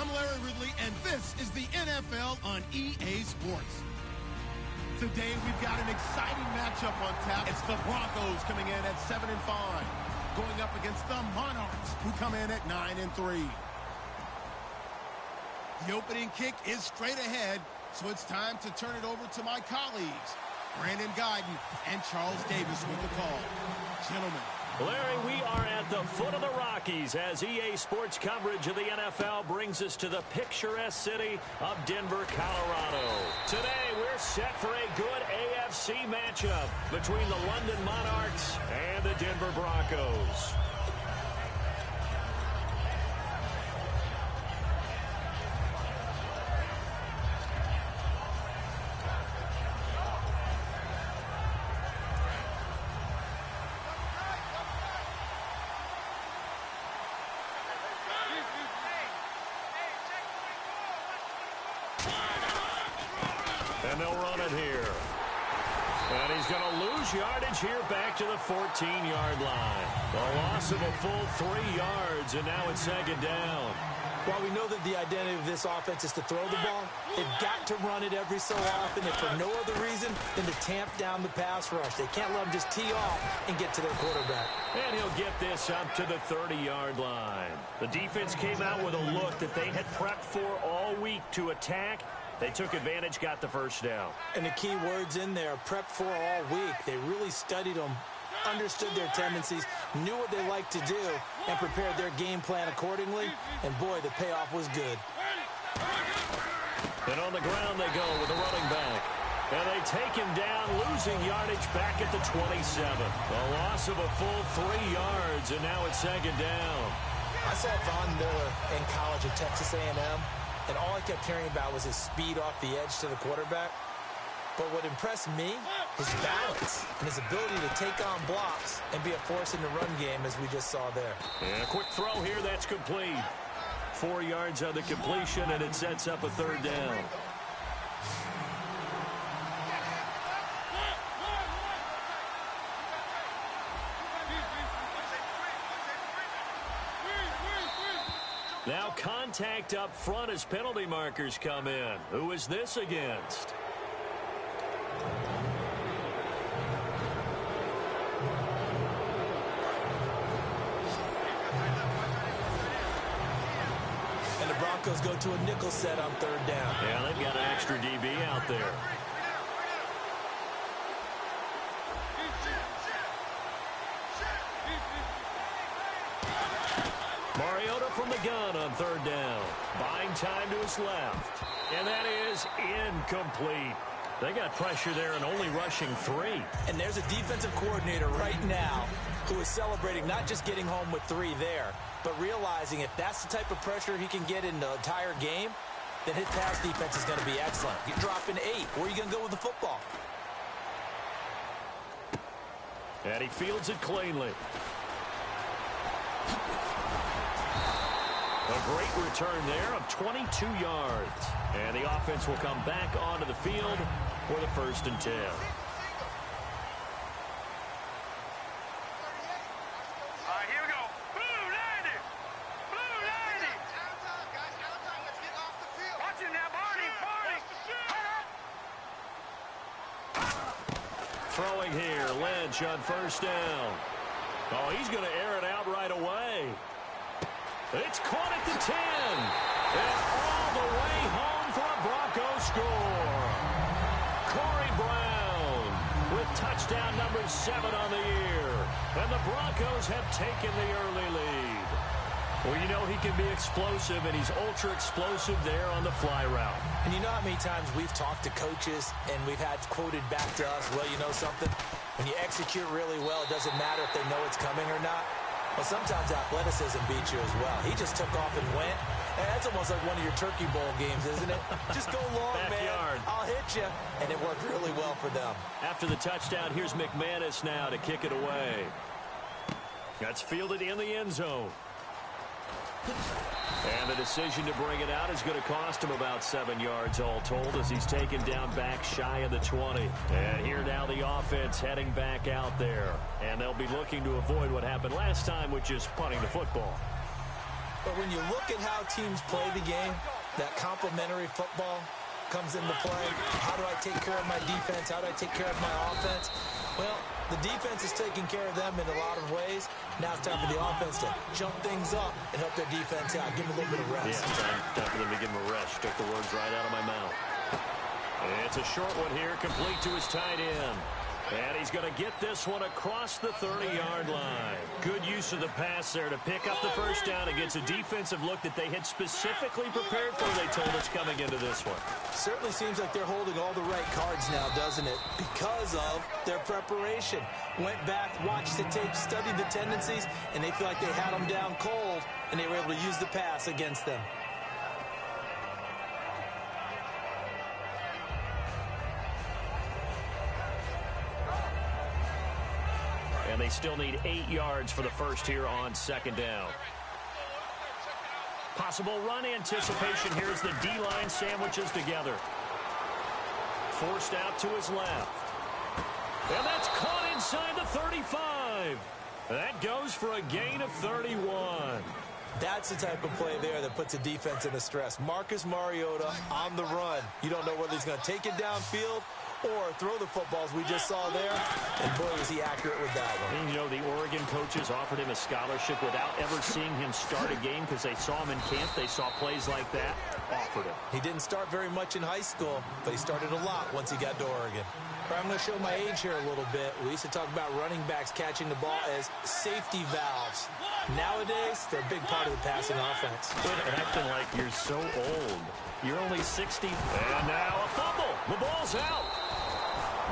I'm Larry Ridley, and this is the NFL on EA Sports. Today, we've got an exciting matchup on tap. It's the Broncos coming in at 7-5, going up against the Monarchs, who come in at 9-3. The opening kick is straight ahead, so it's time to turn it over to my colleagues, Brandon Guyton and Charles Davis with the call. Gentlemen. Larry, we are at the foot of the Rockies as EA Sports coverage of the NFL brings us to the picturesque city of Denver, Colorado. Today, we're set for a good AFC matchup between the London Monarchs and the Denver Broncos. And they'll run it here. And he's going to lose yardage here back to the 14-yard line. A loss of a full 3 yards, and now it's second down. While we know that the identity of this offense is to throw the ball, they've got to run it every so often, and for no other reason than to tamp down the pass rush. They can't let them just tee off and get to their quarterback. And he'll get this up to the 30-yard line. The defense came out with a look that they had prepped for all week to attack. They took advantage, got the first down. And the key words in there, prepped for all week. They really studied them, understood their tendencies, knew what they liked to do, and prepared their game plan accordingly. And, boy, the payoff was good. And on the ground they go with the running back. And they take him down, losing yardage back at the 27. A loss of a full 3 yards, and now it's second down. I saw Von Miller in college at Texas A&M. And all I kept hearing about was his speed off the edge to the quarterback. But what impressed me, his balance and his ability to take on blocks and be a force in the run game, as we just saw there. And a quick throw here, that's complete. 4 yards on the completion, and it sets up a third down. Now contact up front as penalty markers come in. Who is this against? And the Broncos go to a nickel set on third down. Yeah, they've got an extra DB out there. Mariota from the gun on third down. Buying time to his left. And that is incomplete. They got pressure there and only rushing 3. And there's a defensive coordinator right now who is celebrating not just getting home with 3 there, but realizing if that's the type of pressure he can get in the entire game, then his pass defense is going to be excellent. You're dropping 8. Where are you going to go with the football? And he fields it cleanly. A great return there of 22 yards. And the offense will come back onto the field for the 1st and 10. Here we go. Blue 90. Blue 90. Watch him now, Barney. Throwing here, Lynch on 1st down. Oh, he's going to air it out right away. It's caught at the 10. And all the way home for a Broncos score. Corey Brown with touchdown number 7 on the year. And the Broncos have taken the early lead. Well, you know he can be explosive, and he's ultra-explosive there on the fly route. And you know how many times we've talked to coaches and we've had quoted back to us, well, you know something? When you execute really well, it doesn't matter if they know it's coming or not. Well, sometimes athleticism beats you as well. He just took off and went. That's almost like one of your Turkey Bowl games, isn't it? Just go long, Backyard. man. I'll hit you. And it worked really well for them. After the touchdown, here's McManus now to kick it away. That's fielded in the end zone. And the decision to bring it out is going to cost him about 7 yards all told as he's taken down back shy of the 20. And here now the offense heading back out there. And they'll be looking to avoid what happened last time, which is punting the football. But when you look at how teams play the game, that complementary football comes into play. How do I take care of my defense? How do I take care of my offense? Well, the defense is taking care of them in a lot of ways. Now it's time for the offense to jump things up and help their defense out. Give them a little bit of rest. Yeah, time for them to give them a rest. Took the words right out of my mouth. And it's a short one here, complete to his tight end. And he's going to get this one across the 30-yard line. Good use of the pass there to pick up the first down against a defensive look that they had specifically prepared for, they told us, coming into this one. Certainly seems like they're holding all the right cards now, doesn't it? Because of their preparation. Went back, watched the tape, studied the tendencies, and they feel like they had them down cold, and they were able to use the pass against them. And they still need 8 yards for the first here on second down. Possible run anticipation here as the D-line sandwiches together. Forced out to his left. And that's caught inside the 35. That goes for a gain of 31. That's the type of play there that puts a defense into stress. Marcus Mariota on the run. You don't know whether he's going to take it downfield or throw the footballs we just saw there. And boy, was he accurate with that one. And, you know, the Oregon coaches offered him a scholarship without ever seeing him start a game because they saw him in camp. They saw plays like that. Offered him. He didn't start very much in high school, but he started a lot once he got to Oregon. I'm going to show my age here a little bit. We used to talk about running backs catching the ball as safety valves. Nowadays, they're a big part of the passing offense. Quit acting like you're so old. You're only 60. And now a fumble. The ball's out.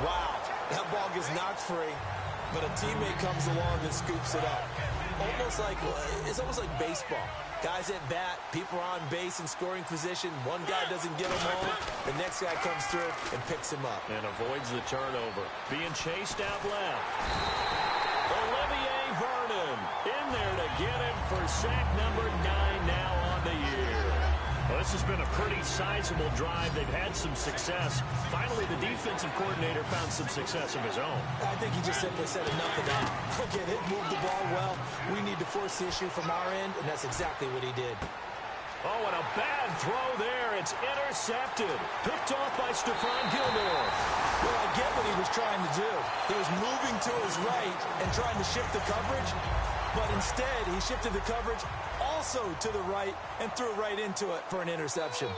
Wow, that ball gets knocked free, but a teammate comes along and scoops it up. It's almost like baseball. Guys at bat, people are on base in scoring position. One guy doesn't get him home. The next guy comes through and picks him up. And avoids the turnover. Being chased out left. Olivier Vernon in there to get him for sack number 9 now on the year. Well, this has been a pretty sizable drive. They've had some success. Finally, the defensive coordinator found some success of his own. I think he just simply said enough of that. Forget it, move the ball well. We need to force the issue from our end, and that's exactly what he did. Oh, and a bad throw there. It's intercepted. Picked off by Stephon Gilmore. Well, I get what he was trying to do. He was moving to his right and trying to shift the coverage, but instead he shifted the coverage also to the right and threw right into it for an interception.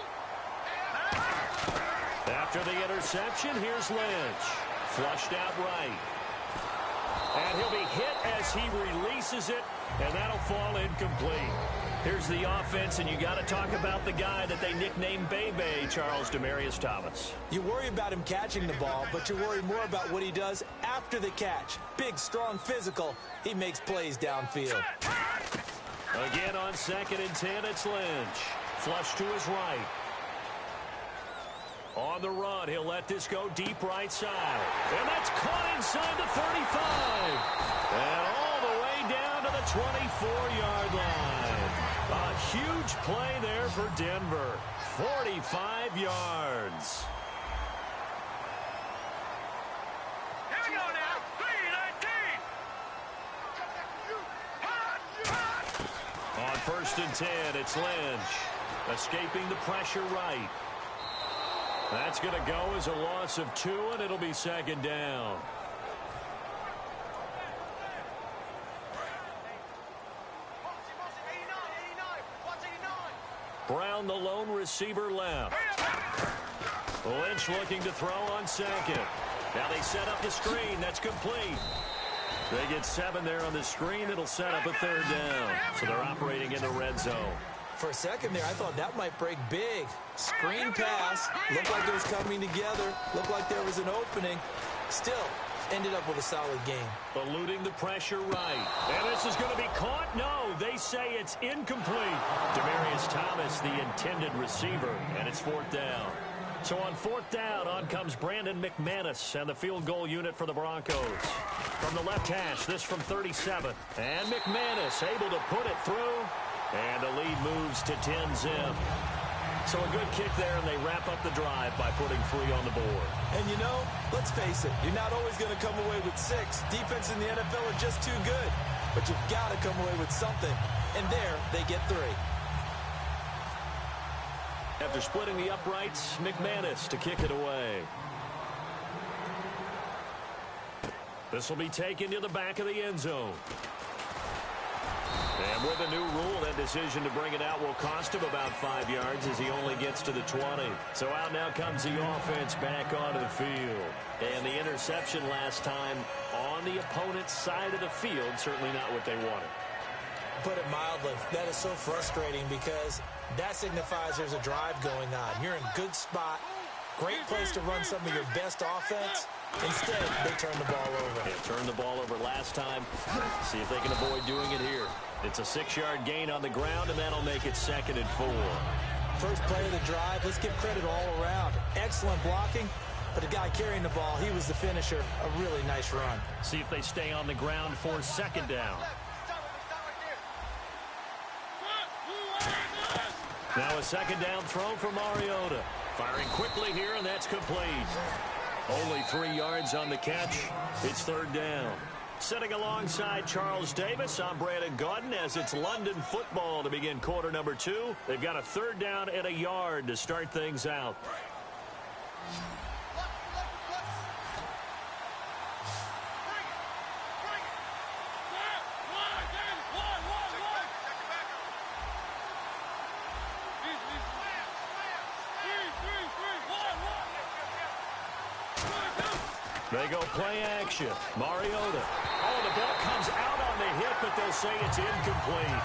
After the interception, here's Lynch. Flushed out right. And he'll be hit as he releases it, and that'll fall incomplete. Here's the offense, and you got to talk about the guy that they nicknamed Bebe, Charles Demarius Thomas. You worry about him catching the ball, but you worry more about what he does after the catch. Big, strong, physical. He makes plays downfield. Again on 2nd and 10, it's Lynch. Flush to his right. On the run, he'll let this go deep right side. And that's caught inside the 35. And all the way down to the 24-yard line. A huge play there for Denver. 45 yards. Here we go now. 3-19. On 1st and 10, it's Lynch. Escaping the pressure right. That's going to go as a loss of 2, and it'll be 2nd down. Brown, the lone receiver, left. Lynch looking to throw on 2nd. Now they set up the screen. That's complete. They get 7 there on the screen. It'll set up a 3rd down. So they're operating in the red zone. For a second there, I thought that might break big. Screen pass. Looked like it was coming together. Looked like there was an opening. Still, ended up with a solid game. Eluding the pressure right. And this is going to be caught? No, they say it's incomplete. Demarius Thomas, the intended receiver, and it's 4th down. So on 4th down, on comes Brandon McManus and the field goal unit for the Broncos. From the left hash, this from 37. And McManus able to put it through. And the lead moves to 10-zip. So a good kick there, and they wrap up the drive by putting 3 on the board. And you know, let's face it, you're not always going to come away with 6. Defense in the NFL are just too good. but you've got to come away with something. And there, they get 3. After splitting the uprights, McManus to kick it away. This will be taken to the back of the end zone. And with a new rule, that decision to bring it out will cost him about 5 yards as he only gets to the 20. So out now comes the offense back onto the field. And the interception last time on the opponent's side of the field, certainly not what they wanted. Put it mildly, that is so frustrating because that signifies there's a drive going on. You're in a good spot, great place to run some of your best offense. Instead, they turn the ball over. Yeah, turned the ball over last time. See if they can avoid doing it here. It's a 6-yard gain on the ground, and that'll make it 2nd and 4. First play of the drive, let's give credit all around. Excellent blocking, but the guy carrying the ball, he was the finisher. A really nice run. See if they stay on the ground for 2nd down. Now a 2nd down throw for Mariota. Firing quickly here, and that's complete. Only 3 yards on the catch. It's 3rd down. Sitting alongside Charles Davis, I'm Brandon Gaudin as it's London football to begin quarter number 2. They've got a 3rd down and a yard to start things out. They go play action. Mariota. Oh, the ball comes out on the hit, but they'll say it's incomplete.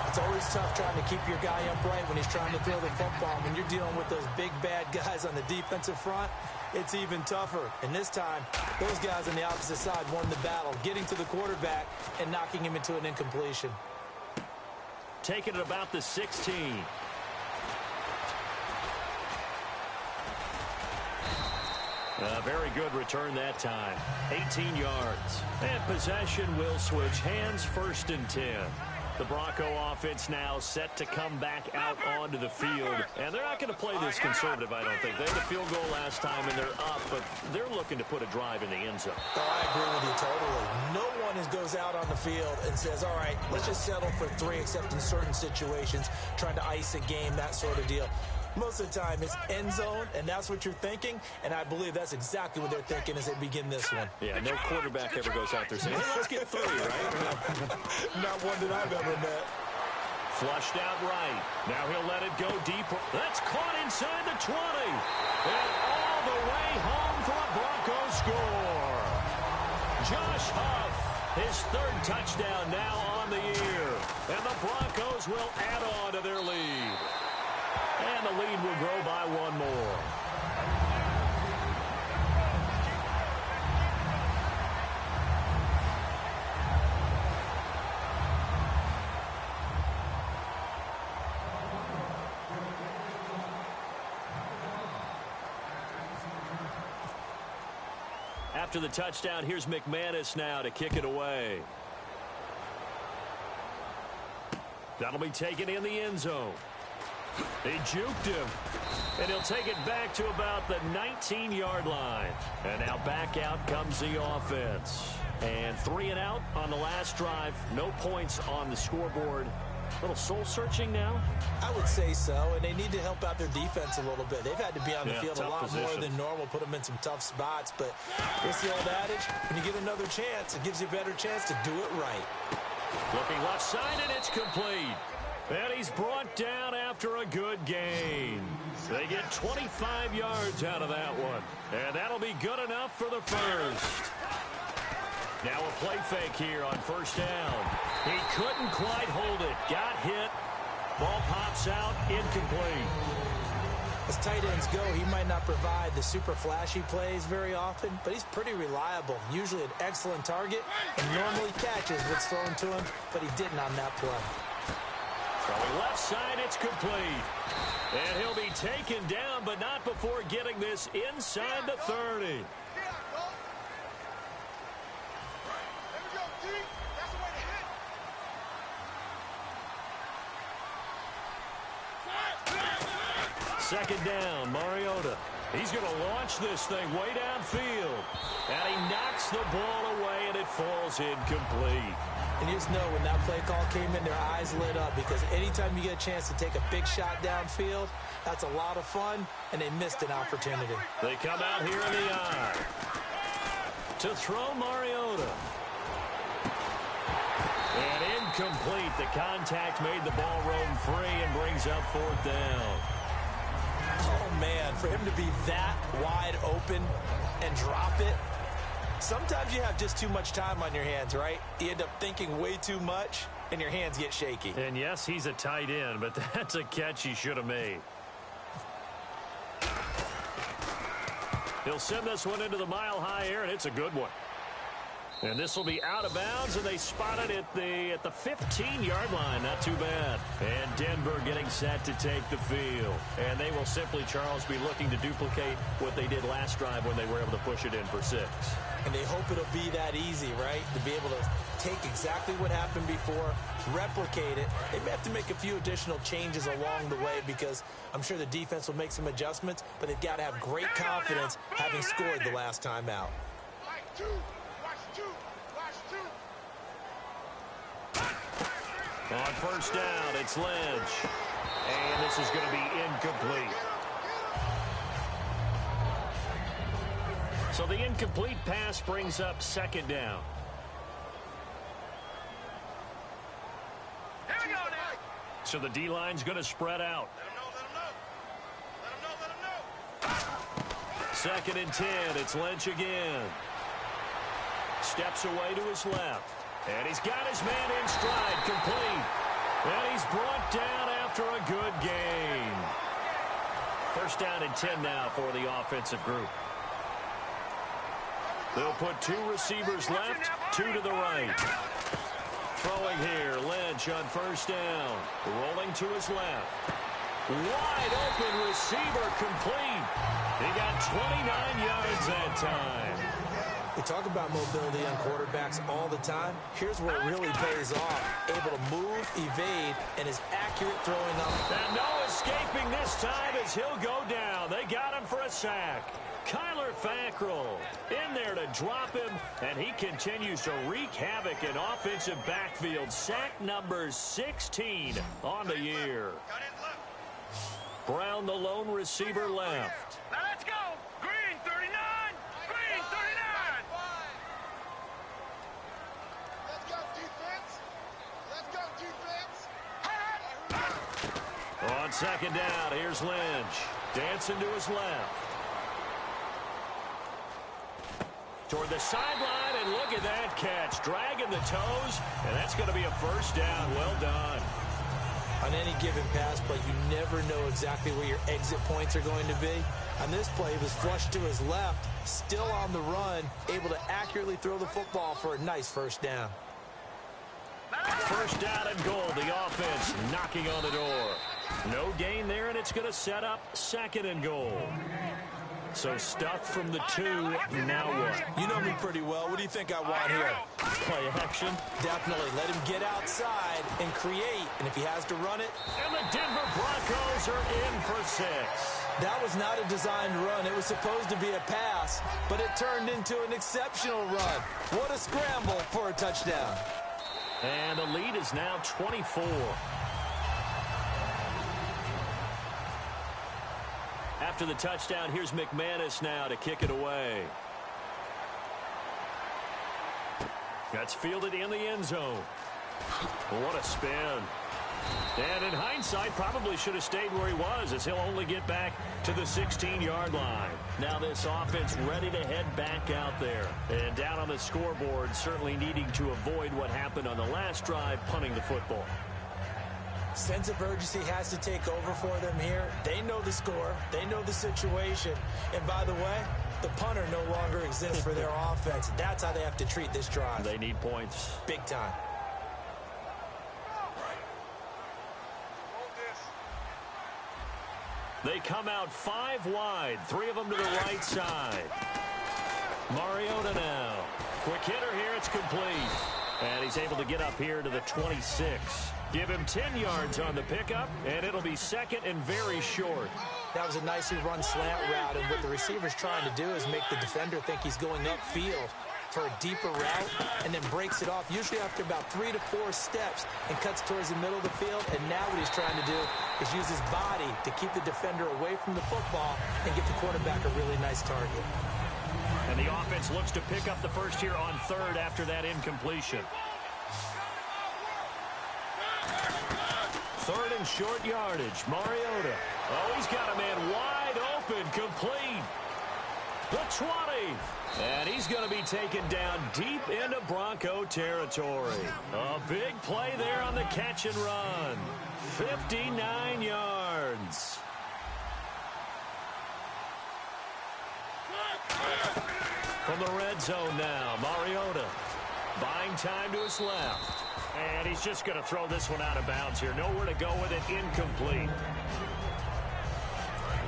It's always tough trying to keep your guy upright when he's trying to throw the football. When you're dealing with those big, bad guys on the defensive front, it's even tougher. And this time, those guys on the opposite side won the battle, getting to the quarterback and knocking him into an incompletion. Taking it about the 16. A very good return that time. 18 yards. And possession will switch hands, 1st and 10. The Bronco offense now set to come back out onto the field. And they're not going to play this conservative, I don't think. They had a field goal last time, and they're up, but they're looking to put a drive in the end zone. Oh, I agree with you totally. No one goes out on the field and says, all right, let's just settle for 3, except in certain situations, trying to ice a game, that sort of deal. Most of the time, it's end zone, and that's what you're thinking, and I believe that's exactly what they're thinking as they begin this one. Yeah, no quarterback ever goes out there saying, hey, let's get 3, right? Not one that I've ever met. Flushed out right. Now he'll let it go deep. That's caught inside the 20. And all the way home for a Broncos score. Josh Huff, his 3rd touchdown now on the year. And the Broncos will add on to their lead. And the lead will grow by 1 more. After the touchdown, here's McManus now to kick it away. That'll be taken in the end zone. They juked him, and he'll take it back to about the 19-yard line. And now back out comes the offense. And 3 and out on the last drive. No points on the scoreboard. A little soul-searching now? I would say so, and they need to help out their defense a little bit. They've had to be on the field a lot more than normal, put them in some tough spots. But it's the old adage, when you get another chance, it gives you a better chance to do it right. Looking left side, and it's complete. And he's brought down after a good gain. They get 25 yards out of that one. And that'll be good enough for the 1st. Now a play fake here on 1st down. He couldn't quite hold it. Got hit. Ball pops out. Incomplete. As tight ends go, he might not provide the super flashy plays very often, but he's pretty reliable. Usually an excellent target and normally catches what's thrown to him, but he didn't on that play. Throwing left side, it's complete. And he'll be taken down, but not before getting this inside the 30. Second down, Mariota. He's going to launch this thing way downfield. And he knocks the ball away, and it falls incomplete. And you just know when that play call came in, their eyes lit up, because anytime you get a chance to take a big shot downfield, that's a lot of fun, and they missed an opportunity. They come out here in the eye to throw Mariota. And incomplete. The contact made the ball roam free and brings up 4th down. Oh, man, for him to be that wide open and drop it. Sometimes you have just too much time on your hands, right? You end up thinking way too much, and your hands get shaky. And, yes, he's a tight end, but that's a catch he should have made. He'll send this one into the mile-high air, and it's a good one. And this will be out of bounds, and they spot it at the 15-yard line. Not too bad. And Denver getting set to take the field. And they will simply, Charles, be looking to duplicate what they did last drive when they were able to push it in for 6. And they hope it'll be that easy, right? To be able to take exactly what happened before, replicate it. They may have to make a few additional changes along the way, because I'm sure the defense will make some adjustments, but they've got to have great confidence having scored the last time out. On 1st down, it's Lynch. And this is going to be incomplete. So the incomplete pass brings up 2nd down. Here we go now. So the D-line's going to spread out. Let him know. 2nd and 10, it's Lynch again. Steps away to his left. And he's got his man in stride, complete. And he's brought down after a good gain. 1st down and 10 now for the offensive group. They'll put 2 receivers left, 2 to the right. Throwing here, Lynch on 1st down. Rolling to his left. Wide open receiver, complete. He got 29 yards that time. We talk about mobility on quarterbacks all the time. Here's where it really pays off. Able to move, evade, and is accurate throwing up. And no escaping this time as he'll go down. They got him for a sack. Kyler Fackrell in there to drop him, and he continues to wreak havoc in offensive backfield. Sack number 16 on the year. Brown, the lone receiver, left. Now let's go. Green 39. Green 39. Let's go, defense. Let's go, defense. On 2nd down, here's Lynch. Dancing to his left. Toward the sideline, and look at that catch. Dragging the toes, and that's going to be a 1st down. Well done. On any given pass play, you never know exactly where your exit points are going to be. On this play, he was flushed to his left, still on the run, able to accurately throw the football for a nice 1st down. 1st down and goal, the offense knocking on the door. No gain there, and it's going to set up 2nd and goal. So stuff from the 2, now what? You know me pretty well. What do you think I want here? Play action. Definitely. Let him get outside and create. And if he has to run it. And the Denver Broncos are in for 6. That was not a designed run. It was supposed to be a pass, but it turned into an exceptional run. What a scramble for a touchdown. And the lead is now 24. After the touchdown, here's McManus now to kick it away. That's fielded in the end zone. What a spin. And in hindsight, probably should have stayed where he was, as he'll only get back to the 16-yard line. Now this offense ready to head back out there. And down on the scoreboard, certainly needing to avoid what happened on the last drive, punting the football. Sense of urgency has to take over for them here. They know the score. They know the situation. And by the way, the punter no longer exists for their offense. That's how they have to treat this drive. They need points. Big time. They come out 5 wide, 3 of them to the right side. Mariota now. Quick hitter here, it's complete. And he's able to get up here to the 26. Give him 10 yards on the pickup, and it'll be second and very short. That was a nicely run slant route, and what the receiver's trying to do is make the defender think he's going upfield for a deeper route, and then breaks it off, usually after about 3 to 4 steps, and cuts towards the middle of the field. And now what he's trying to do is use his body to keep the defender away from the football and give the quarterback a really nice target. And the offense looks to pick up the first here on third after that incompletion. Third and short yardage. Mariota. Oh, he's got a man wide open, complete. The 20. And he's going to be taken down deep into Bronco territory. A big play there on the catch and run. 59 yards. From the red zone now, Mariota buying time to his left. And he's just going to throw this one out of bounds here. Nowhere to go with it. Incomplete.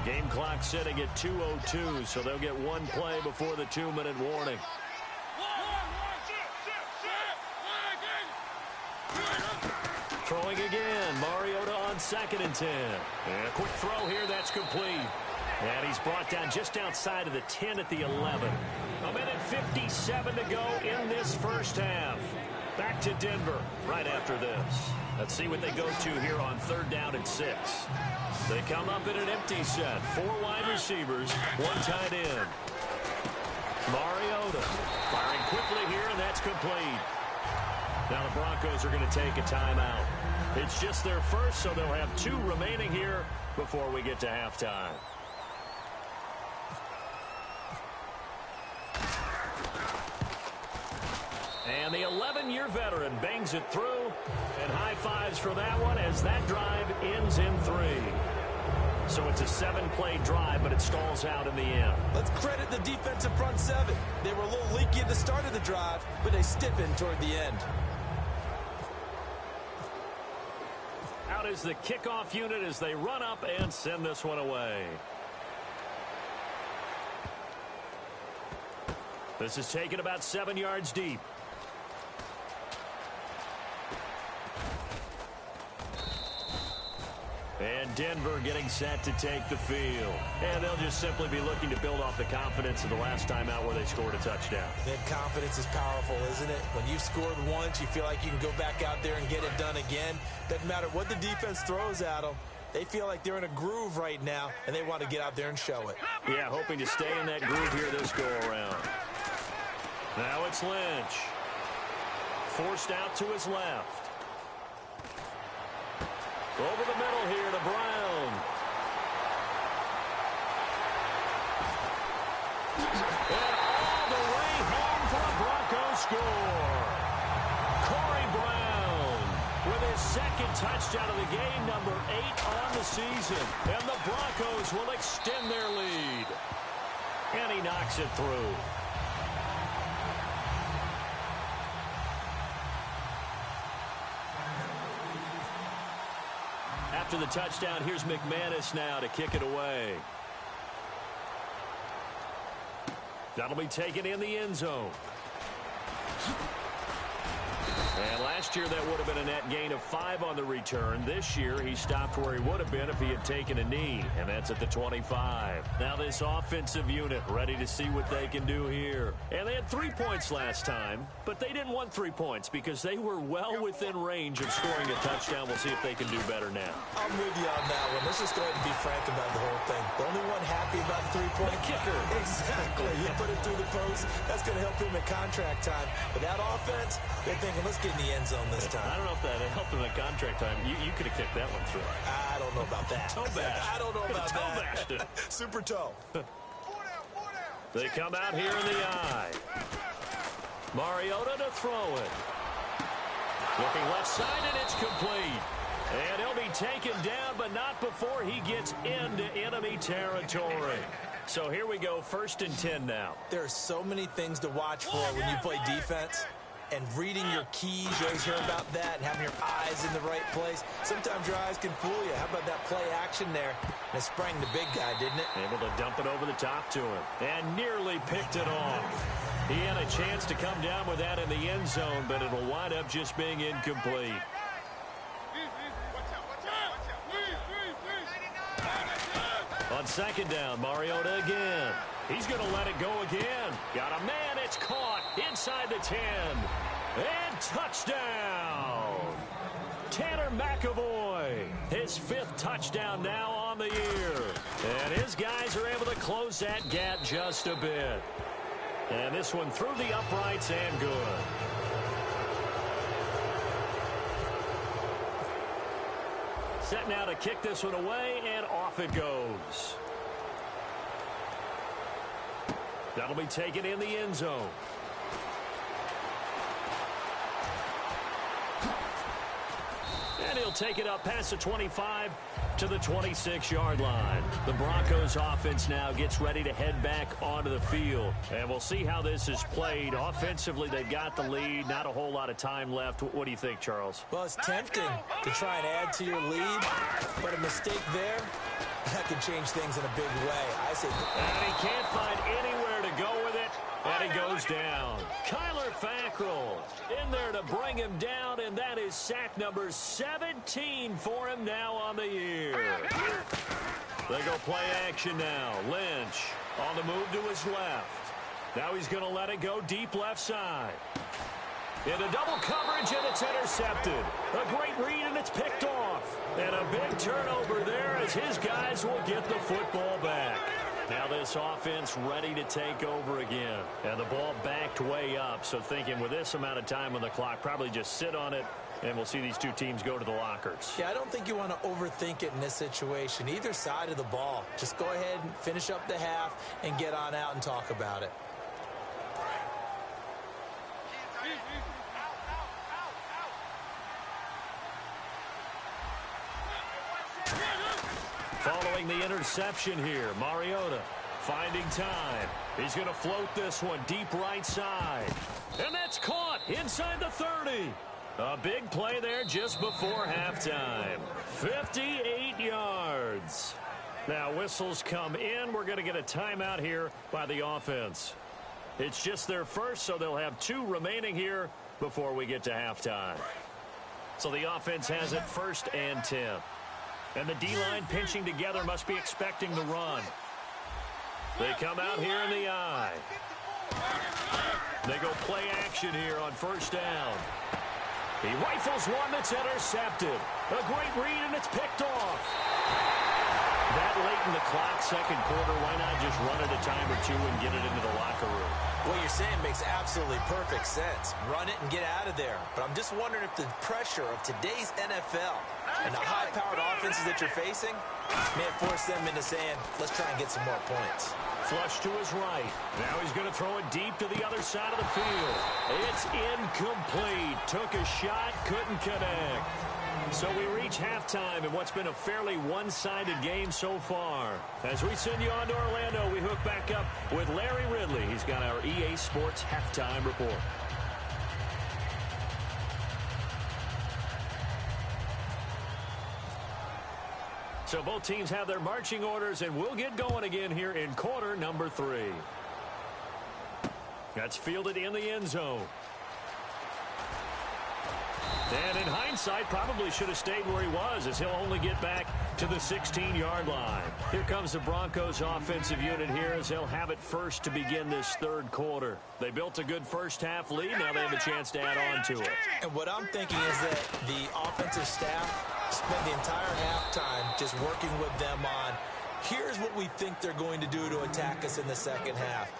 Game clock sitting at 2:02, so they'll get one play before the 2-minute warning. Throwing again. Mariota on 2nd and 10. And a quick throw here. That's complete. And he's brought down just outside of the 10 at the 11. A minute 57 to go in this first half. Back to Denver right after this. Let's see what they go to here on 3rd down and 6. They come up in an empty set. 4 wide receivers, 1 tight end. Mariota firing quickly here, and that's complete. Now the Broncos are going to take a timeout. It's just their first, so they'll have 2 remaining here before we get to halftime. And the 11-year veteran bangs it through, and high fives for that one as that drive ends in 3. So it's a 7-play drive, but it stalls out in the end. Let's credit the defensive front 7. They were a little leaky at the start of the drive, but they stiffened toward the end. Out is the kickoff unit as they run up and send this one away. This is taken about 7 yards deep. And Denver getting set to take the field. And they'll just simply be looking to build off the confidence of the last time out where they scored a touchdown. That confidence is powerful, isn't it? When you've scored once, you feel like you can go back out there and get it done again. Doesn't matter what the defense throws at them. They feel like they're in a groove right now, and they want to get out there and show it. Yeah, hoping to stay in that groove here this go-around. Now it's Lynch. Forced out to his left. Over the middle here to Brown. And all the way home for a Broncos score. Corey Brown with his 2nd touchdown of the game, number 8 on the season. And the Broncos will extend their lead. And he knocks it through. After the touchdown, here's McManus now to kick it away. That'll be taken in the end zone. And last year, that would have been a net gain of 5 on the return. This year, he stopped where he would have been if he had taken a knee, and that's at the 25. Now this offensive unit ready to see what they can do here. And they had 3 points last time, but they didn't want 3 points because they were well within range of scoring a touchdown. We'll see if they can do better now. I'm with you on that one. Let's just go ahead and be frank about the whole thing. The only one happy about the 3-point kicker. Exactly. You put it through the post. That's going to help him at contract time. But that offense, they're thinking, let's get in the end zone this time. I don't know if that helped him at contract time. You could have kicked that one through. I don't know about that. Toe bash. I don't know about toe that. bashed it. Super toe. They come out here in the eye. Mariota to throw it. Looking left side, and it's complete. And he'll be taken down, but not before he gets into enemy territory. So here we go, 1st and 10 now. There are so many things to watch for when you play defense. And reading your keys, you always hear about that, and having your eyes in the right place. Sometimes your eyes can fool you. How about that play action there? And it sprang the big guy, didn't it? Able to dump it over the top to him. And nearly picked it off. He had a chance to come down with that in the end zone, but it'll wind up just being incomplete. second down, Mariota again. He's going to let it go again. Got a man. It's caught inside the 10. And touchdown. Tanner McAvoy, his 5th touchdown now on the year. And his guys are able to close that gap just a bit. And this one through the uprights and good. Set now to kick this one away, and off it goes. That'll be taken in the end zone. And he'll take it up past the 25 to the 26-yard line. The Broncos offense now gets ready to head back onto the field. And we'll see how this is played. Offensively, they've got the lead. Not a whole lot of time left. What do you think, Charles? Well, it's tempting to try and add to your lead, but a mistake there, that could change things in a big way. I say, and he can't find anywhere to go with it, and he goes down. Kyler Fackrell in there to bring him down, and that is sack number 17 for him now on the year. They go play action now. Lynch on the move to his left. Now he's going to let it go deep left side. Into double coverage, and it's intercepted. A great read, and it's picked off. And a big turnover there as his guys will get the football back. Now this offense ready to take over again. And the ball backed way up, so thinking with this amount of time on the clock, probably just sit on it, and we'll see these two teams go to the lockers. Yeah, I don't think you want to overthink it in this situation. Either side of the ball. Just go ahead and finish up the half and get on out and talk about it. Following the interception here, Mariota finding time. He's going to float this one deep right side. And that's caught inside the 30. A big play there just before halftime. 58 yards. Now whistles come in. We're going to get a timeout here by the offense. It's just their first, so they'll have 2 remaining here before we get to halftime. So the offense has it 1st and 10. And the D-line pinching together must be expecting the run. They come out here in the eye. They go play action here on 1st down. He rifles one that's intercepted. A great read, and it's picked off. That late in the clock, second quarter, why not just run it a time or two and get it into the locker room? What you're saying makes absolutely perfect sense. Run it and get out of there. But I'm just wondering if the pressure of today's NFL and the high-powered offenses that you're facing may have forced them into saying, let's try and get some more points. Flush to his right. Now he's going to throw it deep to the other side of the field. It's incomplete. Took a shot, couldn't connect. So we reach halftime in what's been a fairly one-sided game so far. As we send you on to Orlando, we hook back up with Larry Ridley. He's got our EA Sports halftime report. So both teams have their marching orders, and we'll get going again here in quarter number 3. That's fielded in the end zone. And in hindsight, probably should have stayed where he was, as he'll only get back to the 16-yard line. Here comes the Broncos offensive unit here as they'll have it first to begin this 3rd quarter. They built a good first-half lead. Now they have a chance to add on to it. And what I'm thinking is that the offensive staff spent the entire halftime just working with them on, here's what we think they're going to do to attack us in the second half.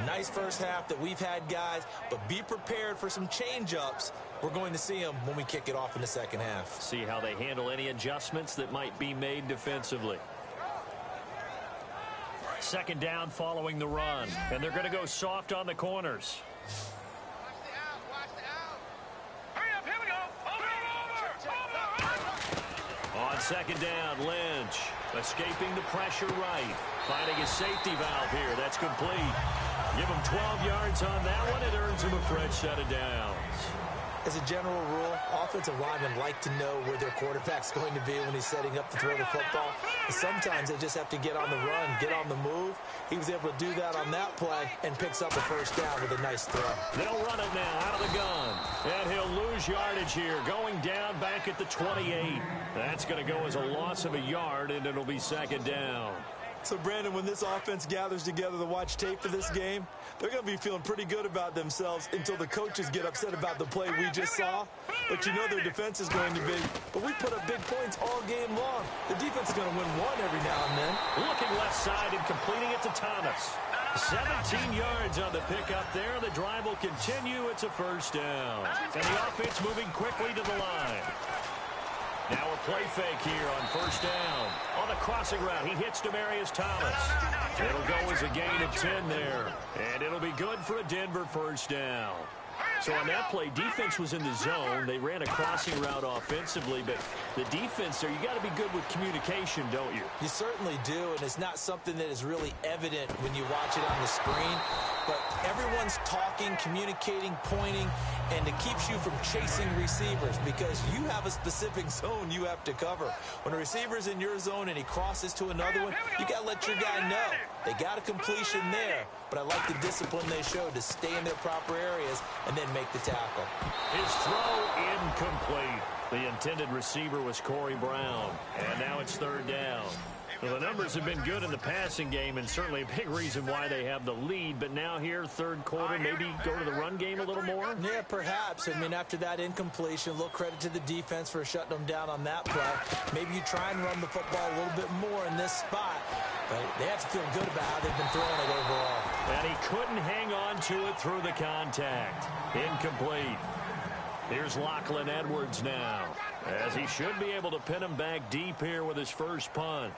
Nice first half that we've had, guys, but be prepared for some change-ups. We're going to see them when we kick it off in the second half. See how they handle any adjustments that might be made defensively. Second down following the run, and they're going to go soft on the corners. On second down, Lynch escaping the pressure right. Finding his safety valve here. That's complete. Give him 12 yards on that one. It earns him a fresh set of downs. As a general rule, offensive linemen like to know where their quarterback's going to be when he's setting up to throw the football. But sometimes they just have to get on the run, get on the move. He was able to do that on that play and picks up a first down with a nice throw. They'll run it now out of the gun. And he'll lose yardage here, going down back at the 28. That's going to go as a loss of a yard, and it'll be second down. So, Brandon, when this offense gathers together to watch tape for this game, they're going to be feeling pretty good about themselves until the coaches get upset about the play we just saw. But you know their defense is going to be. But we put up big points all game long. The defense is going to win one every now and then. Looking left side and completing it to Thomas. 17 yards on the pickup there. The drive will continue. It's a first down. And the offense moving quickly to the line. Now a play fake here on first down. On the crossing route, he hits Demaryius Thomas. It'll go as a gain of 10 there. And it'll be good for a Denver first down. So on that play, defense was in the zone. They ran a crossing route offensively, but the defense there, you got to be good with communication, don't you? You certainly do, and it's not something that is really evident when you watch it on the screen. But everyone's talking, communicating, pointing, and it keeps you from chasing receivers because you have a specific zone you have to cover. When a receiver's in your zone and he crosses to another one, you got to let your guy know. They got a completion there, but I like the discipline they showed to stay in their proper areas and then make the tackle. His throw incomplete. The intended receiver was Corey Brown, and now it's third down. Well, the numbers have been good in the passing game, and certainly a big reason why they have the lead. But now here, third quarter, maybe go to the run game a little more? Yeah, perhaps. I mean, after that incompletion, a little credit to the defense for shutting them down on that play. Maybe you try and run the football a little bit more in this spot. But they have to feel good about how they've been throwing it overall. And he couldn't hang on to it through the contact. Incomplete. Here's Lachlan Edwards now, as he should be able to pin him back deep here with his first punt.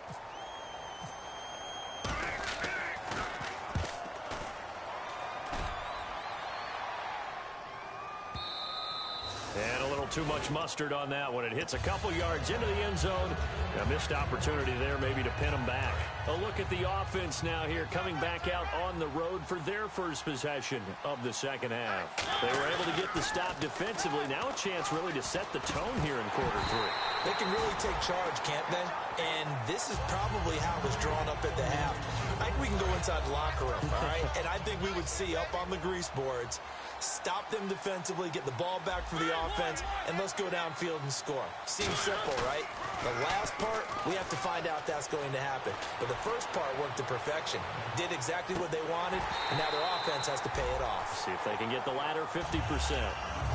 And a little too much mustard on that one. It hits a couple yards into the end zone. A missed opportunity there maybe to pin him back. A look at the offense now here coming back out on the road for their first possession of the second half. They were able to get the stop defensively. Now a chance really to set the tone here in quarter three. They can really take charge, can't they? And this is probably how it was drawn up at the half. I think we can go inside the locker room, all right? And I think we would see up on the grease boards, stop them defensively, get the ball back for the offense, and let's go downfield and score. Seems simple, right? The last part, we have to find out that's going to happen. But the first part worked to perfection. Did exactly what they wanted, and now their offense has to pay it off. See if they can get the latter 50%.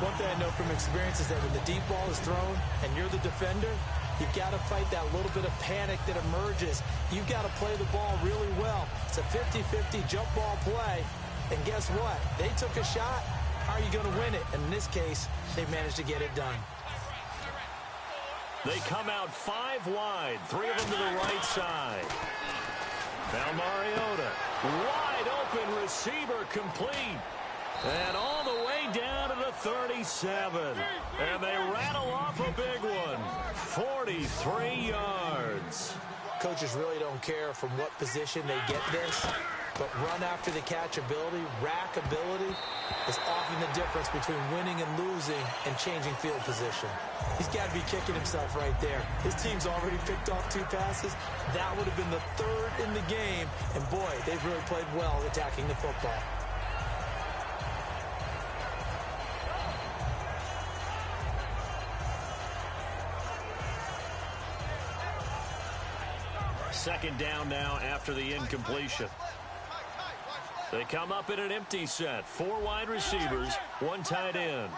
One thing I know from experience is that when the deep ball is thrown and you're the defender, you've got to fight that little bit of panic that emerges. You've got to play the ball really well. It's a 50-50 jump ball play. And guess what? They took a shot. How are you going to win it? And in this case, they managed to get it done. They come out 5 wide, 3 of them to the right side. Now Mariota, wide open receiver complete. And all the way down to the 37. And they rattle off a big one. 43 yards. Coaches really don't care from what position they get this, but run after the catch ability, rack ability, is often the difference between winning and losing and changing field position. He's got to be kicking himself right there. His team's already picked off 2 passes. That would have been the 3rd in the game. And boy, they've really played well attacking the football. Second down now after the incompletion. They come up in an empty set. 4 wide receivers, 1 tight end.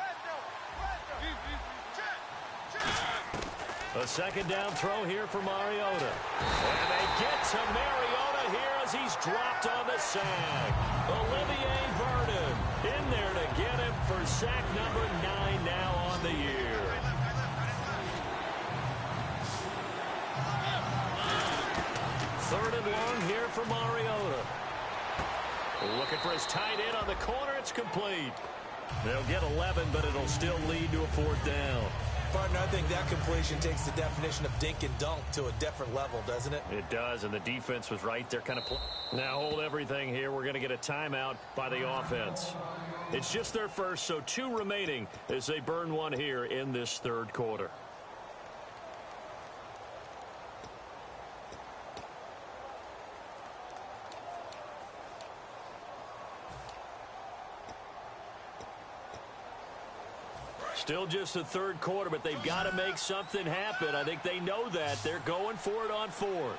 A second down throw here for Mariota. And they get to Mariota here as he's dropped on the sack. Olivier Vernon in there to get him for sack number 9 now on the year. Third and long here for Mariota. Looking for his tight end on the corner. It's complete. They'll get 11, but it'll still lead to a 4th down. Partner, I think that completion takes the definition of dink and dunk to a different level, doesn't it? It does, and the defense was right there. Now hold everything here. We're going to get a timeout by the offense. It's just their first, so 2 remaining as they burn 1 here in this 3rd quarter. Still just the 3rd quarter, but they've got to make something happen. I think they know that. They're going for it on 4th.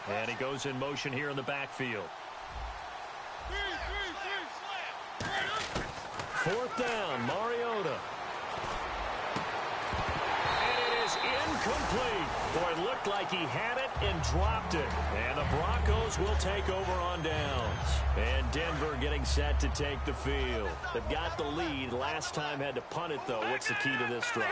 And he goes in motion here in the backfield. Fourth down, Mariota. And it is incomplete. Boy, it looked like he had it and dropped it. And the Broncos will take over on downs. And Denver getting set to take the field. They've got the lead. Last time had to punt it, though. What's the key to this drive?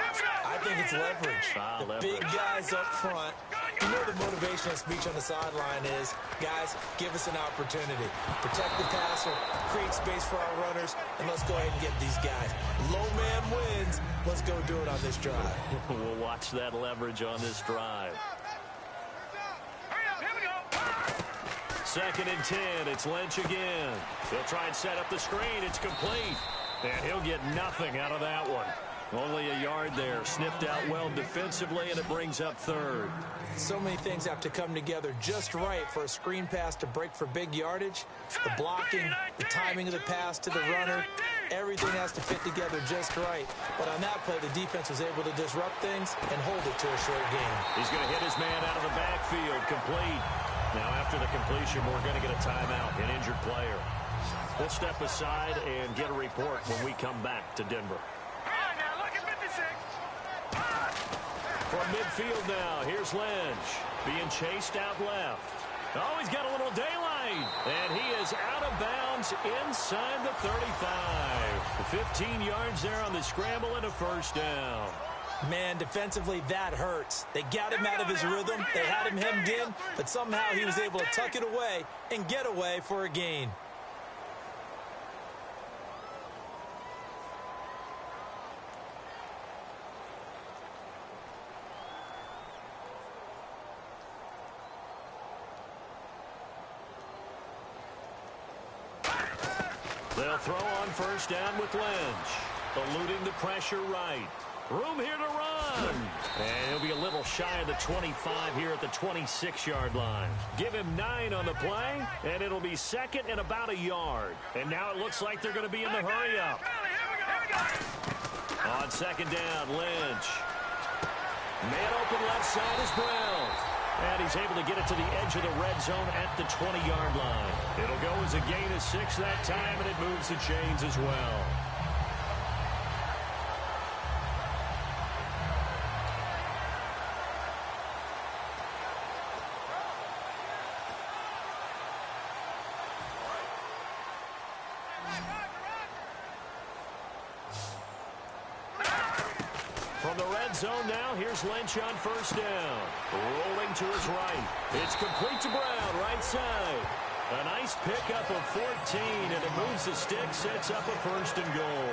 I think it's leverage. Leverage. Big guys up front. You know the motivational speech on the sideline is, guys, give us an opportunity. Protect the passer, create space for our runners, and let's go ahead and get these guys. Low man wins. Let's go do it on this drive. We'll watch that leverage on this drive. Here we go. 2nd and 10. It's Lynch again. He'll try and set up the screen. It's complete. And he'll get nothing out of that one. Only a yard there. Snipped out well defensively, and it brings up 3rd. So many things have to come together just right for a screen pass to break for big yardage. The blocking, the timing of the pass to the runner, everything has to fit together just right. But on that play, the defense was able to disrupt things and hold it to a short game. He's going to hit his man out of the backfield. Complete. Now, after the completion, we're going to get a timeout, an injured player. We'll step aside and get a report when we come back to Denver. From midfield now, here's Lynch being chased out left. Oh, he's got a little daylight, and he is out of bounds inside the 35. 15 yards there on the scramble and a 1st down. Man, defensively, that hurts. They got him out of his rhythm. They had him hemmed in, but somehow he was able to tuck it away and get away for a gain. They'll throw on 1st down with Lynch. Eluding the pressure right. Room here to run. And he'll be a little shy of the 25 here at the 26-yard line. Give him 9 on the play, and it'll be 2nd and about a yard. And now it looks like they're going to be in the hurry-up. On 2nd down, Lynch. Man open left side is Brown. And he's able to get it to the edge of the red zone at the 20-yard line. It'll go as a gain of 6 that time, and it moves the chains as well. From the red zone now, here's Lynch on 1st down. Rolling to his right. It's complete to Brown, right side. A nice pickup of 14, and it moves the stick, sets up a 1st and goal.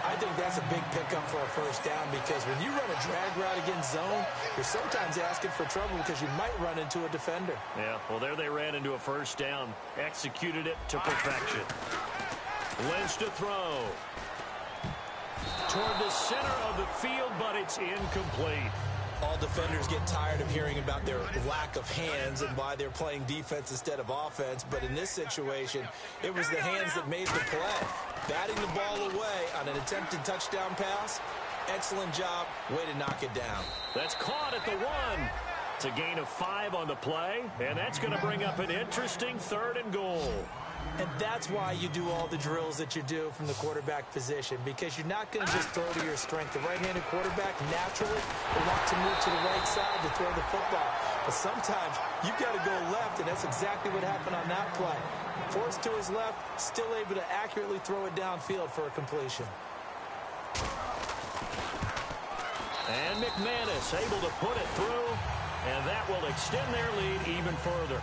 I think that's a big pickup for a 1st down because when you run a drag route against zone, you're sometimes asking for trouble because you might run into a defender. Yeah, well, there they ran into a 1st down. Executed it to perfection. Lynch to throw. Toward the center of the field, but it's incomplete. All defenders get tired of hearing about their lack of hands and why they're playing defense instead of offense. But in this situation, it was the hands that made the play. Batting the ball away on an attempted touchdown pass. Excellent job. Way to knock it down. That's caught at the 1. It's a gain of 5 on the play, and that's going to bring up an interesting 3rd and goal. And that's why you do all the drills that you do from the quarterback position, because you're not going to just throw to your strength. The right-handed quarterback naturally will want to move to the right side to throw the football. But sometimes you've got to go left, and that's exactly what happened on that play. Forced to his left, still able to accurately throw it downfield for a completion. And McManus able to put it through, and that will extend their lead even further.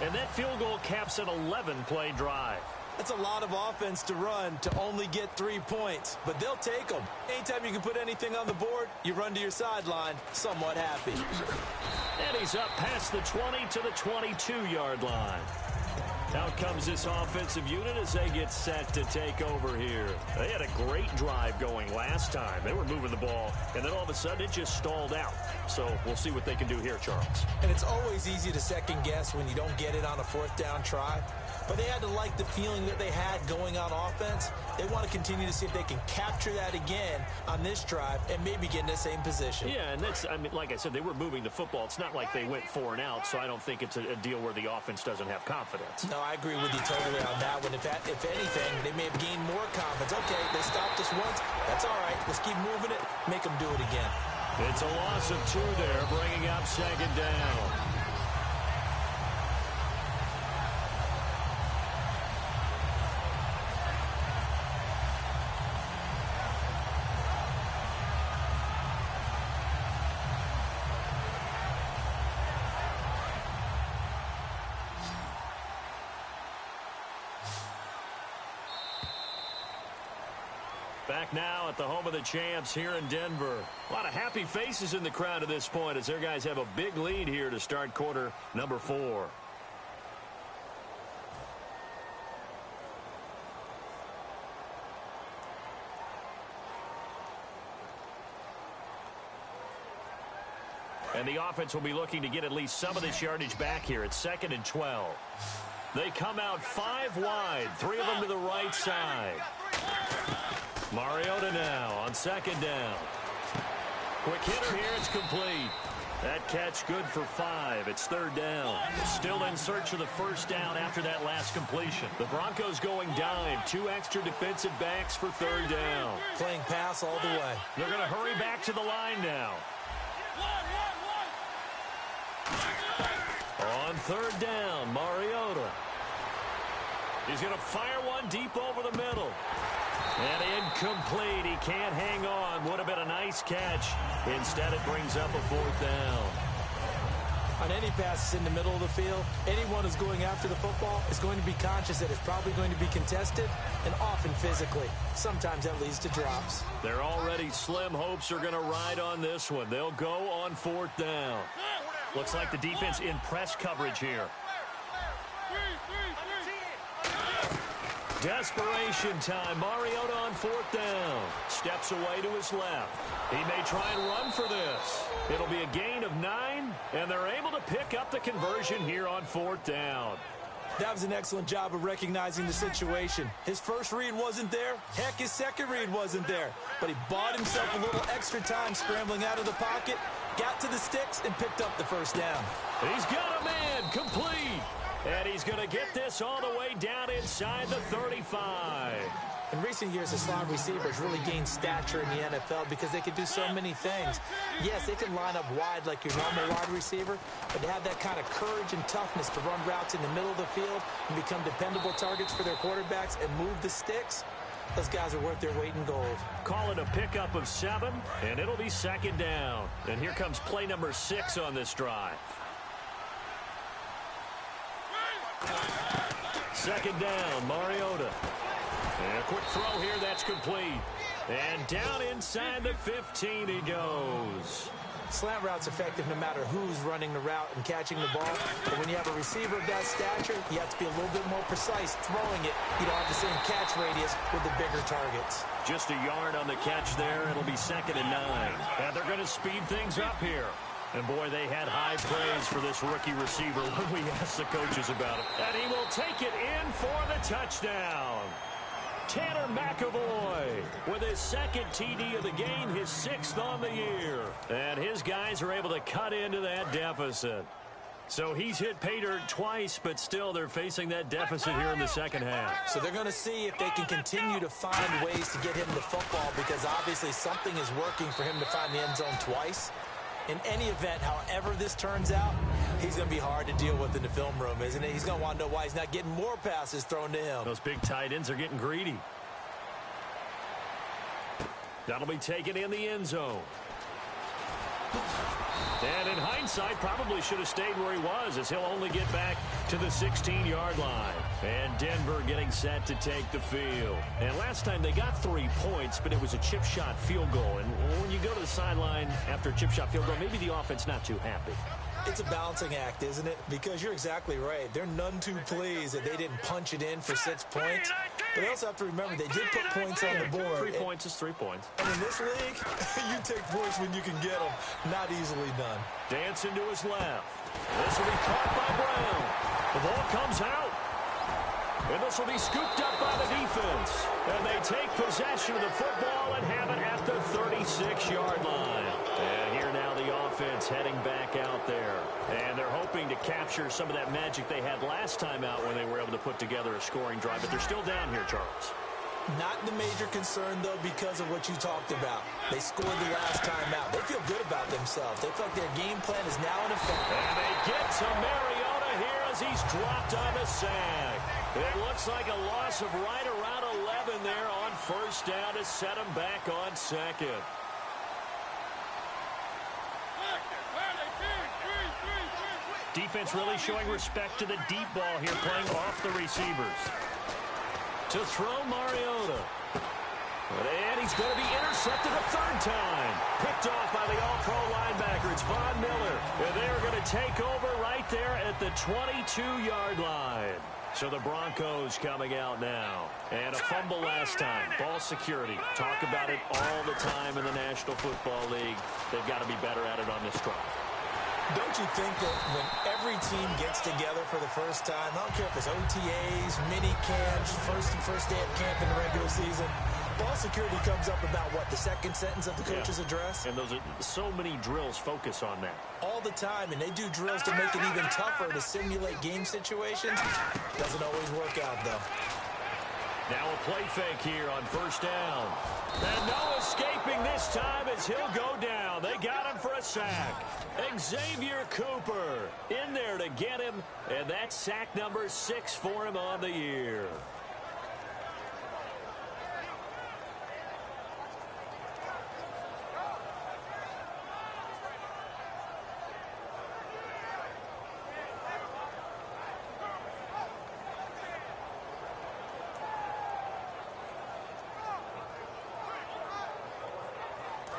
And that field goal caps an 11-play drive. That's a lot of offense to run to only get 3 points, but they'll take them. Anytime you can put anything on the board, you run to your sideline somewhat happy. And he's up past the 20 to the 22-yard line. Out comes this offensive unit as they get set to take over here. They had a great drive going last time. They were moving the ball, and then all of a sudden it just stalled out. So we'll see what they can do here, Charles. And it's always easy to second guess when you don't get it on a 4th down try. but they had to like the feeling that they had going on offense. They want to continue to see if they can capture that again on this drive and maybe get in the same position. Yeah, and that's, I mean, like I said, they were moving the football. It's not like they went 4 and out, so I don't think it's a deal where the offense doesn't have confidence. No, I agree with you totally on that one. If anything, they may have gained more confidence. Okay, they stopped us once. That's all right. Let's keep moving it. Make them do it again. It's a loss of 2 there, bringing up 2nd down. Back now at the home of the champs here in Denver. A lot of happy faces in the crowd at this point as their guys have a big lead here to start quarter number 4. And the offense will be looking to get at least some of this yardage back here. It's 2nd and 12. They come out 5 wide, 3 of them to the right side. Mariota now on 2nd down. Quick hitter here, it's complete. That catch good for 5. It's 3rd down. Still in search of the 1st down after that last completion. The Broncos going dime. 2 extra defensive backs for 3rd down. Playing pass all the way. They're going to hurry back to the line now. On 3rd down, Mariota. He's going to fire one deep over the middle. And incomplete. He can't hang on. Would have been a nice catch. Instead, it brings up a 4th down. On any passes in the middle of the field, anyone who's going after the football is going to be conscious that it's probably going to be contested and often physically. Sometimes that leads to drops. They're already slim hopes are going to ride on this one. They'll go on 4th down. Looks like the defense in press coverage here. Desperation time. Mariota on 4th down. Steps away to his left. He may try and run for this. It'll be a gain of 9, and they're able to pick up the conversion here on 4th down. That was an excellent job of recognizing the situation. His first read wasn't there. Heck, his second read wasn't there. But he bought himself a little extra time scrambling out of the pocket, got to the sticks, and picked up the 1st down. He's got a man complete. And he's going to get this all the way down inside the 35. In recent years, the slot receivers really gained stature in the NFL because they can do so many things. Yes, they can line up wide like your normal wide receiver, but to have that kind of courage and toughness to run routes in the middle of the field and become dependable targets for their quarterbacks and move the sticks, those guys are worth their weight in gold. Call it a pickup of 7, and it'll be 2nd down. And here comes play number 6 on this drive. 2nd down, Mariota. And a quick throw here, that's complete. And down inside the 15 he goes. Slant route's effective no matter who's running the route and catching the ball. But when you have a receiver of that stature, you have to be a little bit more precise throwing it. You don't have the same catch radius with the bigger targets. Just a yard on the catch there. It'll be 2nd and 9. And they're going to speed things up here. And, boy, they had high praise for this rookie receiver when we asked the coaches about it. And he will take it in for the touchdown. Tanner McAvoy with his 2nd TD of the game, his 6th on the year. And his guys are able to cut into that deficit. So he's hit pay dirt twice, but still they're facing that deficit here in the 2nd half. So they're going to see if they can continue to find ways to get him the football because obviously something is working for him to find the end zone twice. In any event, however this turns out, he's going to be hard to deal with in the film room, isn't he? He's going to want to know why he's not getting more passes thrown to him. Those big tight ends are getting greedy. That'll be taken in the end zone. And in hindsight, probably should have stayed where he was as he'll only get back to the 16-yard line. And Denver getting set to take the field. And last time they got 3 points, but it was a chip shot field goal. And when you go to the sideline after a chip shot field goal, maybe the offense not too happy. It's a balancing act, isn't it? Because you're exactly right. They're none too pleased that they didn't punch it in for 6 points. But they also have to remember they did put points on the board. 3 points is 3 points. And in this league, you take points when you can get them. Not easily done. Dancing to his left. This will be caught by Brown. The ball comes out. And this will be scooped up by the defense. And they take possession of the football and have it at the 36-yard line. And here now the offense heading back out there. And they're hoping to capture some of that magic they had last time out when they were able to put together a scoring drive. But they're still down here, Charles. Not the major concern, though, because of what you talked about. They scored the last time out. They feel good about themselves. They feel like their game plan is now in effect. And they get to Mariota here as he's dropped on the sack. It looks like a loss of right around 11 there on first down to set him back on second. Defense really showing respect to the deep ball here, playing off the receivers. To throw Mariota. And he's going to be intercepted a third time. Picked off by the all-pro linebacker. It's Von Miller. And they're going to take over right there at the 22-yard line. So the Broncos coming out now. And a fumble last time. Ball security. Talk about it all the time in the National Football League. They've got to be better at it on this drive. Don't you think that when every team gets together for the first time, I don't care if it's OTAs, mini camps, first day of camp in the regular season, ball security comes up about what, the second sentence of the coach's address? And those are so many drills focus on that. All the time, and they do drills to make it even tougher to simulate game situations. Doesn't always work out, though. Now a play fake here on first down. And no escaping this time as he'll go down. They got him for a sack. Xavier Cooper in there to get him. And that's sack number 6 for him on the year.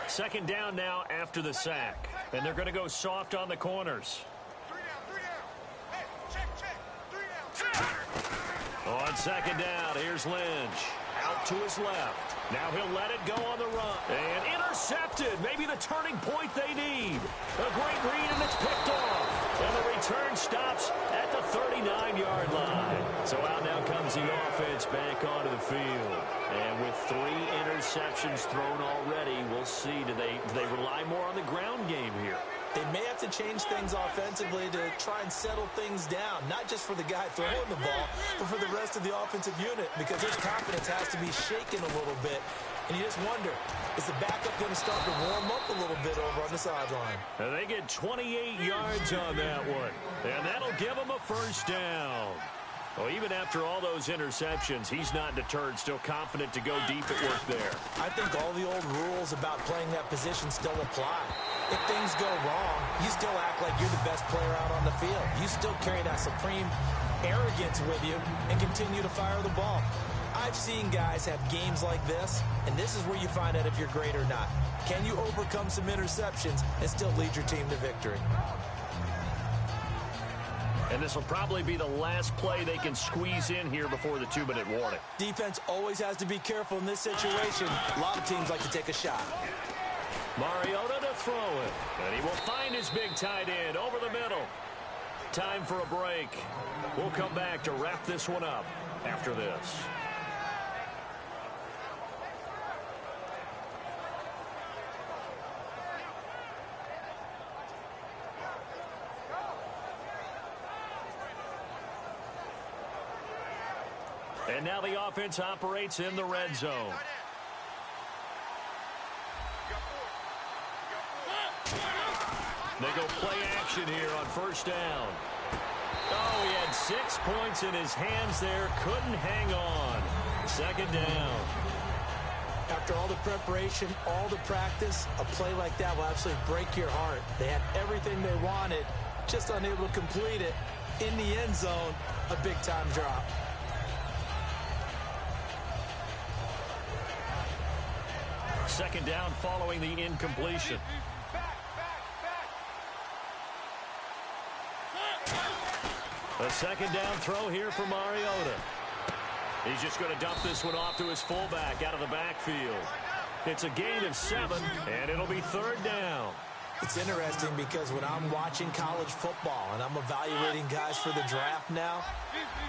Second down now after the sack. And they're going to go soft on the corners. 3 down. Hey, check. 3 down. On second down, here's Lynch. Out to his left. Now he'll let it go on the run. And intercepted. Maybe the turning point they need. A great read, and it's picked off. And the return stops at the 39-yard line. So out now comes the offense back onto the field. And with 3 interceptions thrown already, we'll see. Do they rely more on the ground game here? They may have to change things offensively to try and settle things down, not just for the guy throwing the ball, but for the rest of the offensive unit, because his confidence has to be shaken a little bit. And you just wonder, is the backup going to start to warm up a little bit over on the sideline? And they get 28 yards on that one. And that'll give them a first down. Well, even after all those interceptions, he's not deterred, still confident to go deep at work there. I think all the old rules about playing that position still apply. If things go wrong, you still act like you're the best player out on the field. You still carry that supreme arrogance with you and continue to fire the ball. I've seen guys have games like this, and this is where you find out if you're great or not. Can you overcome some interceptions and still lead your team to victory? And this will probably be the last play they can squeeze in here before the 2-minute warning. Defense always has to be careful in this situation. A lot of teams like to take a shot. Mariota to throw it. And he will find his big tight end over the middle. Time for a break. We'll come back to wrap this one up after this. And now the offense operates in the red zone. They go play action here on first down. Oh, he had 6 points in his hands there. Couldn't hang on. Second down. After all the preparation, all the practice, a play like that will absolutely break your heart. They had everything they wanted, just unable to complete it. In the end zone, a big-time drop. Second down following the incompletion. A second down throw here for Mariota. He's just going to dump this one off to his fullback out of the backfield. It's a gain of 7, and it'll be third down. It's interesting because when I'm watching college football and I'm evaluating guys for the draft now,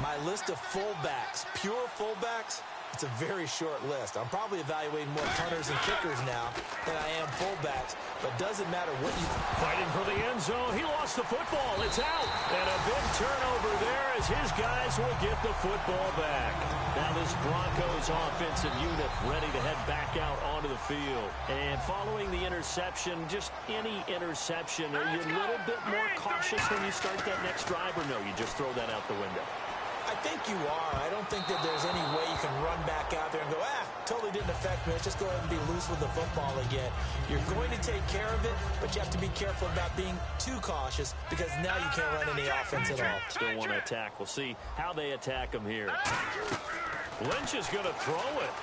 my list of fullbacks, pure fullbacks, it's a very short list. I'm probably evaluating more punters and kickers now than I am fullbacks, but doesn't matter what you... Fighting for the end zone. He lost the football. It's out. And a big turnover there as his guys will get the football back. Now this Broncos offensive unit ready to head back out onto the field. And following the interception, just any interception, are you a little bit more cautious when you start that next drive, or no, you just throw that out the window? I think you are. I don't think that there's any way you can run back out there and go, totally didn't affect me. Let's just go ahead and be loose with the football again. You're going to take care of it, but you have to be careful about being too cautious because now you can't run any offense at all. Still want to attack. We'll see how they attack him here. Lynch is going to throw it.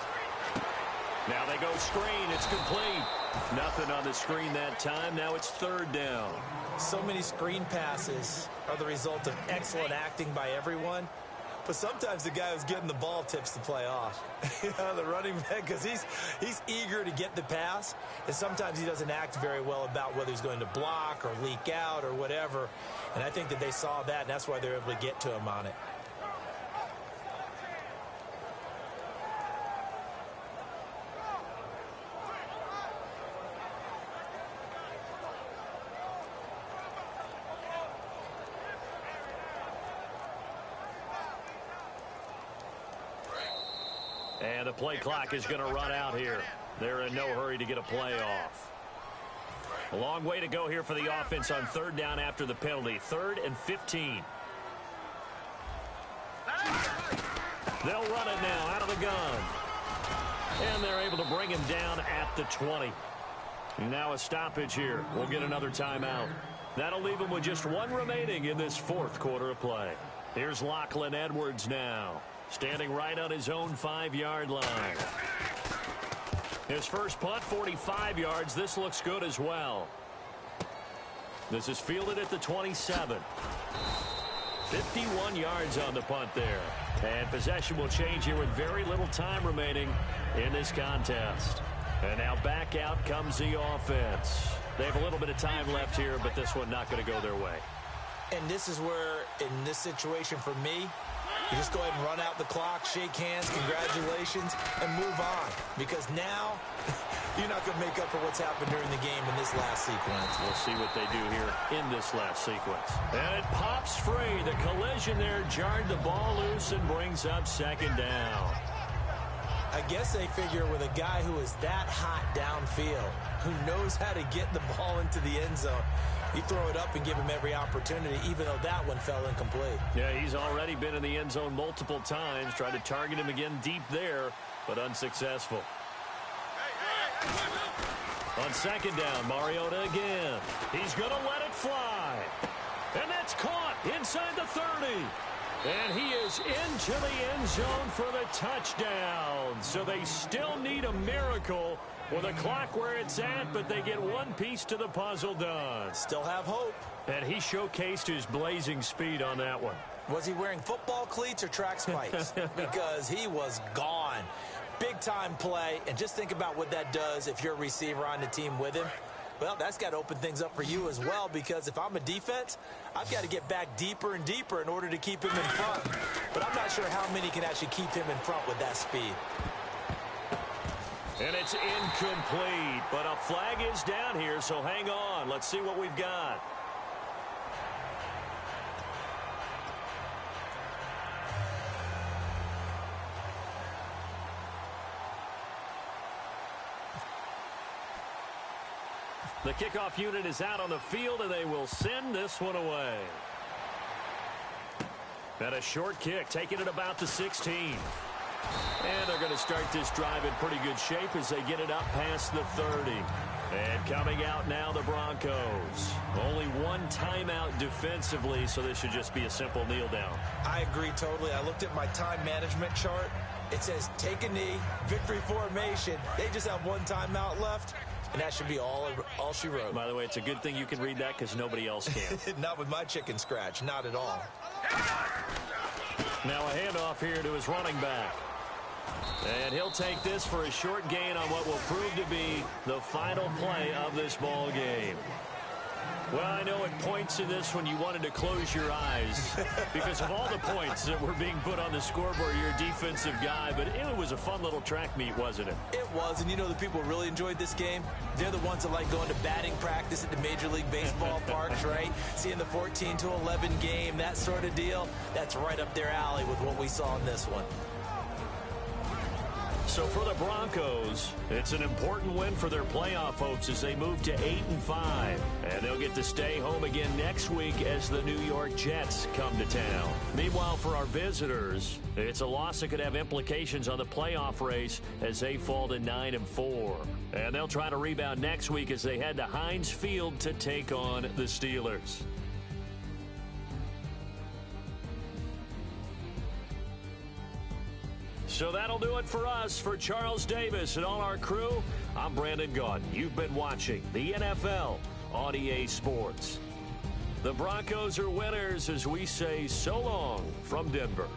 Now they go screen. It's complete. Nothing on the screen that time. Now it's third down. So many screen passes are the result of excellent acting by everyone. But sometimes the guy who's getting the ball tips the play off. The running back, because he's eager to get the pass, and sometimes he doesn't act very well about whether he's going to block or leak out or whatever. And I think that they saw that, and that's why they're able to get to him on it. And the play clock is going to run out here. They're in no hurry to get a play off. A long way to go here for the offense on third down after the penalty. 3rd and 15. They'll run it now out of the gun. And they're able to bring him down at the 20. Now a stoppage here. We'll get another timeout. That'll leave him with just one remaining in this fourth quarter of play. Here's Lachlan Edwards now, standing right on his own 5-yard line. His first punt, 45 yards. This looks good as well. This is fielded at the 27. 51 yards on the punt there. And possession will change here with very little time remaining in this contest. And now back out comes the offense. They have a little bit of time left here, but this one not going to go their way. And this is where, in this situation for me, you just go ahead and run out the clock, shake hands, congratulations, and move on. Because now, you're not going to make up for what's happened during the game in this last sequence. We'll see what they do here in this last sequence. And it pops free. The collision there jarred the ball loose and brings up second down. I guess they figure with a guy who is that hot downfield, who knows how to get the ball into the end zone, you throw it up and give him every opportunity, even though that one fell incomplete. Yeah, he's already been in the end zone multiple times. Tried to target him again deep there, but unsuccessful. On second down, Mariota again. He's going to let it fly. And that's caught inside the 30. And he is into the end zone for the touchdown. So they still need a miracle with a clock where it's at, but they get one piece to the puzzle done. Still have hope. And he showcased his blazing speed on that one. Was he wearing football cleats or track spikes? Because he was gone. Big-time play, and just think about what that does if you're a receiver on the team with him. Well, that's got to open things up for you as well, because if I'm a defense, I've got to get back deeper and deeper in order to keep him in front. But I'm not sure how many can actually keep him in front with that speed. And it's incomplete, but a flag is down here, so hang on. Let's see what we've got. The kickoff unit is out on the field, and they will send this one away. And a short kick, taking it about the 16. And they're going to start this drive in pretty good shape as they get it up past the 30. And coming out now, the Broncos. Only one timeout defensively, so this should just be a simple kneel down. I agree totally. I looked at my time management chart. It says take a knee, victory formation. They just have one timeout left. And that should be all she wrote. By the way, it's a good thing you can read that because nobody else can. Not with my chicken scratch. Not at all. Now a handoff here to his running back. And he'll take this for a short gain on what will prove to be the final play of this ball game. Well, I know at points in this one you wanted to close your eyes because of all the points that were being put on the scoreboard. You're a defensive guy, but it was a fun little track meet, wasn't it? It was, and you know the people who really enjoyed this game? They're the ones that like going to batting practice at the Major League Baseball parks, right? Seeing the 14-11 game, that sort of deal, that's right up their alley with what we saw in this one. So for the Broncos, it's an important win for their playoff hopes as they move to 8-5. And they'll get to stay home again next week as the New York Jets come to town. Meanwhile, for our visitors, it's a loss that could have implications on the playoff race as they fall to 9-4. And they'll try to rebound next week as they head to Heinz Field to take on the Steelers. So that'll do it for us. For Charles Davis and all our crew, I'm Brandon Gaudin. You've been watching the NFL on EA Sports. The Broncos are winners as we say so long from Denver.